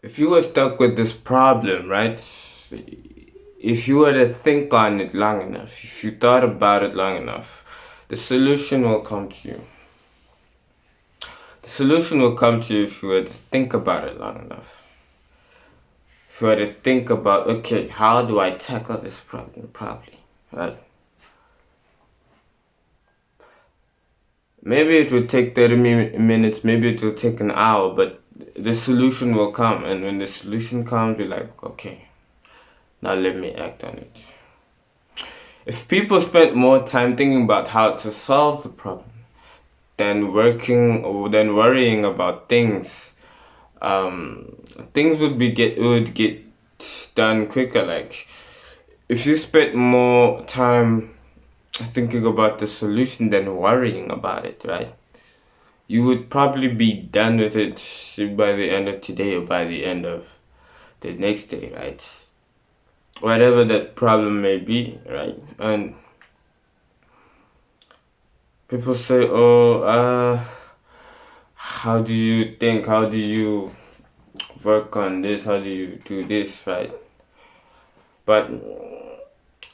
if you were stuck with this problem, right? If you were to think on it long enough, if you thought about it long enough, the solution will come to you. The solution will come to you if you were to think about it long enough. If you were to think about, okay, how do I tackle this problem properly, right? Maybe it will take 30 minutes, maybe it will take an hour, but the solution will come. And when the solution comes, you're like, okay, now let me act on it. If people spent more time thinking about how to solve the problem than worrying about things, things would get done quicker. Like, if you spent more time thinking about the solution than worrying about it, right? You would probably be done with it by the end of today or by the end of the next day, right? Whatever that problem may be, right? And people say, oh, how do you think? How do you work on this? How do you do this, right? But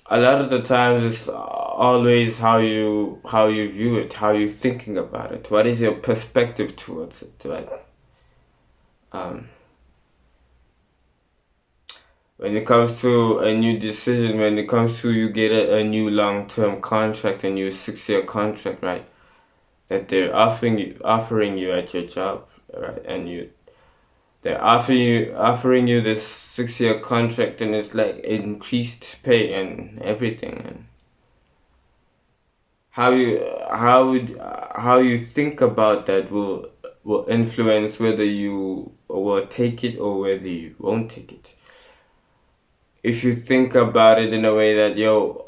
a lot of the times it's always how you view it, how you're thinking about it. What is your perspective towards it, right? When it comes to a new decision, when it comes to you get a new long-term contract, a new 6-year contract, right? That they're offering you at your job, right? And they're offering you this 6-year contract, and it's like increased pay and everything. And how you think about that will influence whether you will take it or whether you won't take it. If you think about it in a way that, yo,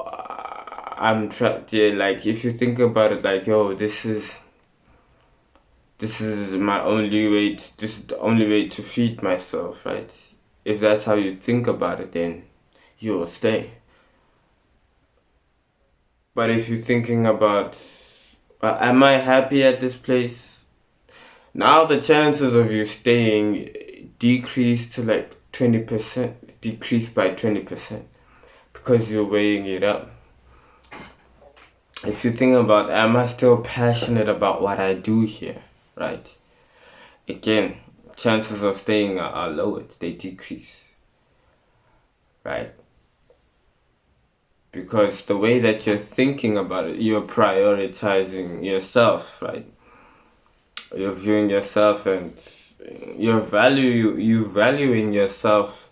I'm trapped here, like, if you think about it like, yo, this is my only way, this is the only way to feed myself, right? If that's how you think about it, then you will stay. But if you're thinking about, am I happy at this place? Now the chances of you staying decrease to like 20%, decrease by 20%, because you're weighing it up. If you think about, am I still passionate about what I do here, right? Again, chances of staying are lowered, they decrease, right? Because the way that you're thinking about it, you're prioritizing yourself, right? You're viewing yourself, and you valuing yourself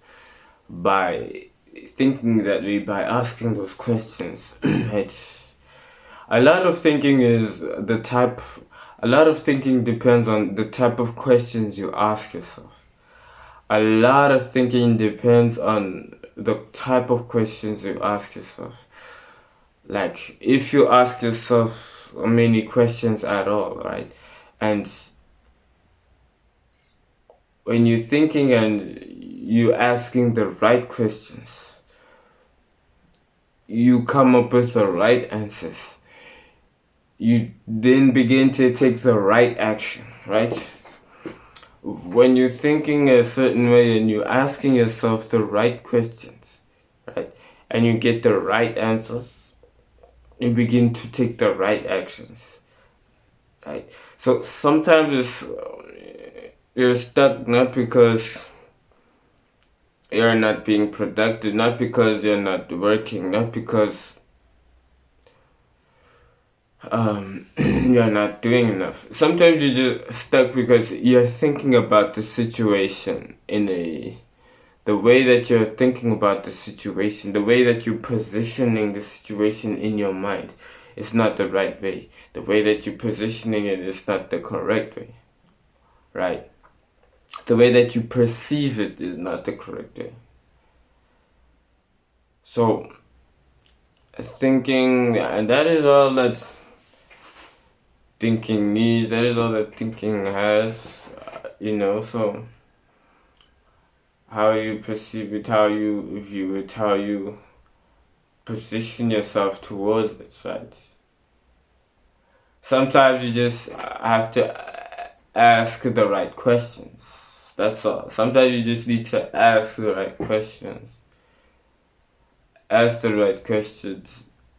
by thinking that way, by asking those questions. Right? A lot of thinking depends on the type of questions you ask yourself. A lot of thinking depends on the type of questions you ask yourself. Like, if you ask yourself many questions at all, right? And when you're thinking and you're asking the right questions, you come up with the right answers. You then begin to take the right action, right? When you're thinking a certain way and you're asking yourself the right questions, right? And you get the right answers, you begin to take the right actions, right? So sometimes you're stuck not because you're not being productive, not because you're not working, not because you're not doing enough. Sometimes you're just stuck because you're thinking about the situation the way that you're thinking about the situation, the way that you're positioning the situation in your mind is not the right way. The way that you're positioning it is not the correct way, right? The way that you perceive it is not the correct way. So, thinking, and that is all that thinking needs, that is all that thinking has, so how you perceive it, how you view it, how you position yourself towards it, right? Sometimes you just have to ask the right questions. That's all. Sometimes you just need to ask the right questions. Ask the right questions.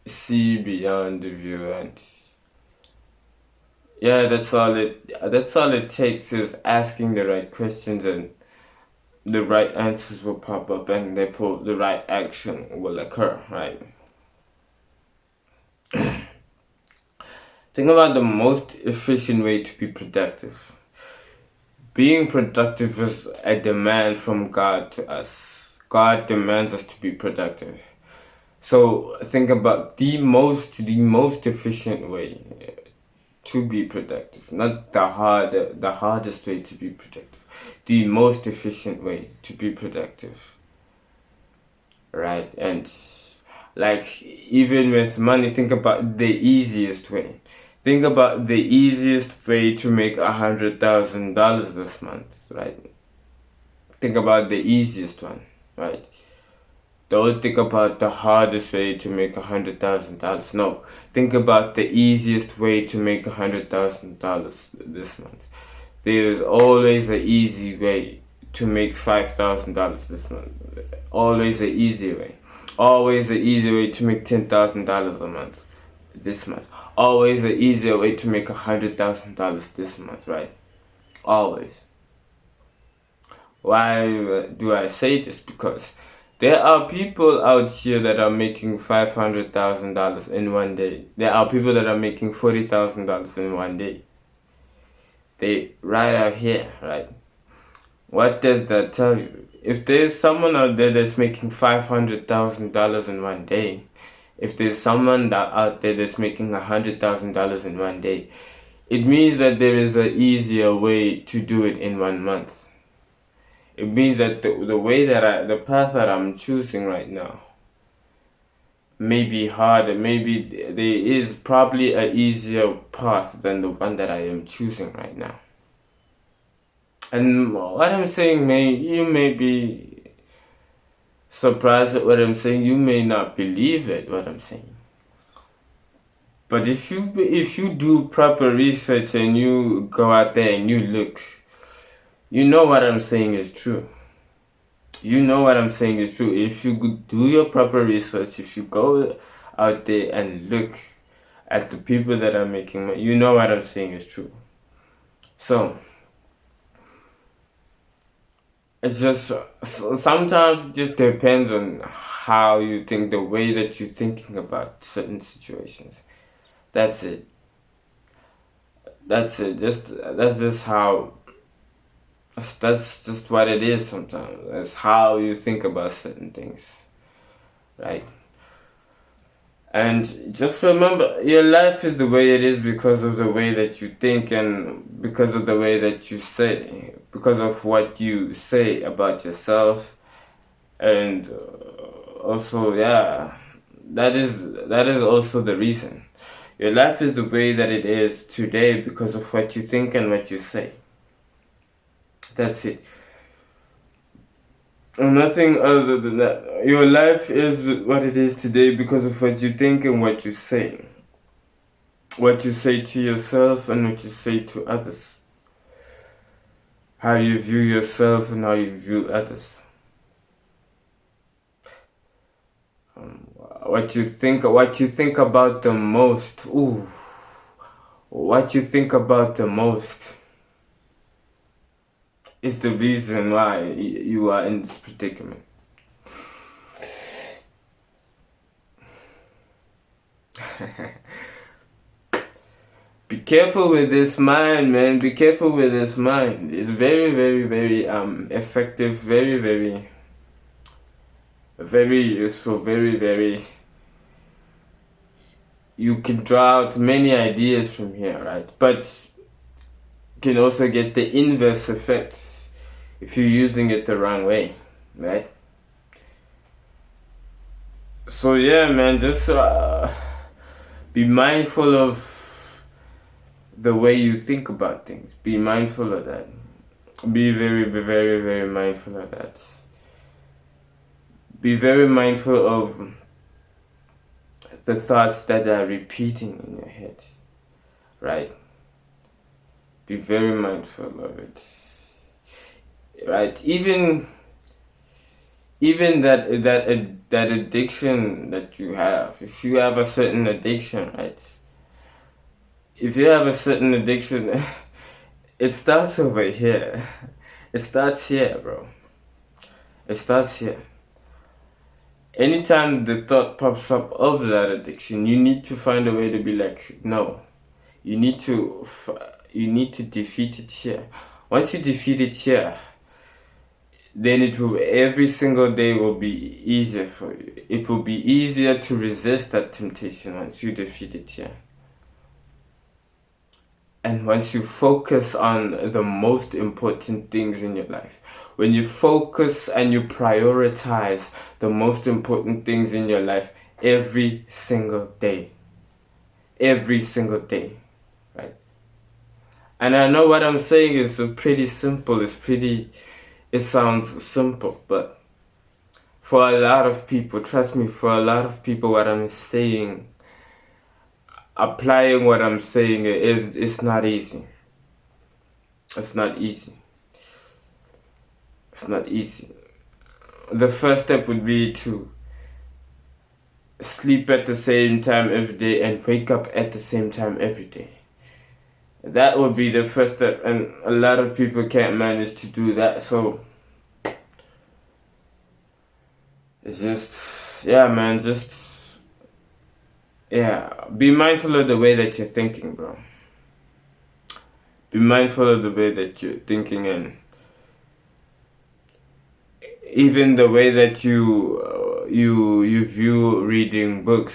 See beyond the view, and yeah, that's all it takes is asking the right questions, and the right answers will pop up, and therefore the right action will occur, right? Think about the most efficient way to be productive. Being productive is a demand from God to us. God demands us to be productive. So think about the most efficient way to be productive, not the hardest way to be productive. The most efficient way to be productive, right? And like even with money, think about the easiest way. Think about the easiest way to make $100,000 this month, right? Think about the easiest one, right? Don't think about the hardest way to make $100,000. No, think about the easiest way to make $100,000 this month. There's always an easy way to make $5,000 this month. Always an easy way. Always an easy way to make $10,000 a month this month. Always an easier way to make $100,000 this month, right? Always. Why do I say this? Because there are people out here that are making $500,000 in one day. There are people that are making $40,000 in one day. They right out here, right? What does that tell you? If there's someone out there that's making $500,000 in one day, if there's someone out there that's making $100,000 in one day, it means that there is an easier way to do it in 1 month. It means that the path that I'm choosing right now may be harder. Maybe there is probably an easier path than the one that I am choosing right now. And what I'm saying, you may be surprised at what I'm saying. You may not believe it, what I'm saying. But if you do proper research and you go out there and you look, you know what I'm saying is true. You know what I'm saying is true. If you do your proper research, if you go out there and look at the people that are making money, you know what I'm saying is true. So it's just sometimes it just depends on how you think, the way that you're thinking about certain situations. That's it. That's it. That's just how. That's just what it is sometimes. That's how you think about certain things, right? And just remember, your life is the way it is because of the way that you think and because of the way that you say, because of what you say about yourself, and also, yeah, that is also the reason. Your life is the way that it is today because of what you think and what you say. That's it. Nothing other than that. Your life is what it is today because of what you think and what you say. What you say to yourself and what you say to others. How you view yourself and how you view others. What you think about the most. Ooh. What you think about the most is the reason why you are in this predicament. Be careful with this mind, man. Be careful with this mind. It's very, very, very effective. Very, very, very useful. Very, very. You can draw out many ideas from here, right? But you can also get the inverse effect if you're using it the wrong way, right? So yeah, man, just be mindful of the way you think about things. Be mindful of that. Be very, very, very mindful of that. Be very mindful of the thoughts that are repeating in your head, right? Be very mindful of it. right? Even that addiction that you have, if you have a certain addiction, right? If you have a certain addiction, it starts over here. It starts here, bro. It starts here. Anytime the thought pops up of that addiction, you need to find a way to be like, no. You need to you need to defeat it here. Once you defeat it here, then it will every single day will be easier for you. It will be easier to resist that temptation once you defeat it here. And once you focus on the most important things in your life, when you focus and you prioritize the most important things in your life every single day, right? And I know what I'm saying is pretty simple, it sounds simple, but for a lot of people, trust me, for a lot of people, what I'm saying, applying what I'm saying it's not easy. It's not easy. It's not easy. The first step would be to sleep at the same time every day and wake up at the same time every day. That would be the first step, and a lot of people can't manage to do that, so it's just, yeah, man, be mindful of the way that you're thinking, bro. Be mindful of the way that you're thinking, and even the way that you view reading books.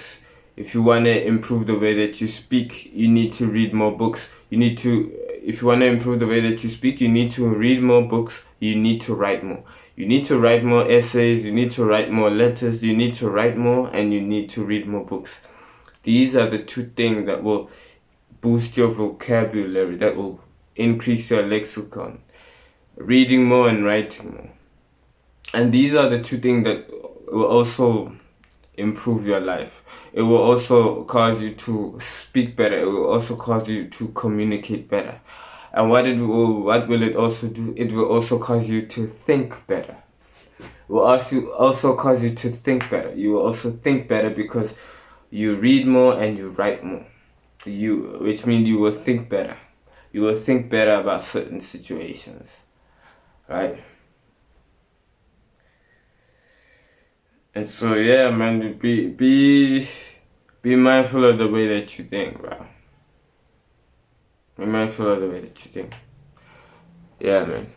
If you want to improve the way that you speak, you need to read more books. If you want to improve the way that you speak, you need to read more books. You need to write more. You need to write more essays. You need to write more letters. You need to write more, and you need to read more books. These are the two things that will boost your vocabulary, that will increase your lexicon. Reading more and writing more. And these are the two things that will also improve your life. It will also cause you to speak better. It will also cause you to communicate better. And what will it also do? It will also cause you to think better. It will also cause you to think better. You will also think better because you read more and you write more. Which means you will think better. You will think better about certain situations, right? And so yeah, man, be mindful of the way that you think, bro. Be mindful of the way that you think. Yeah, man.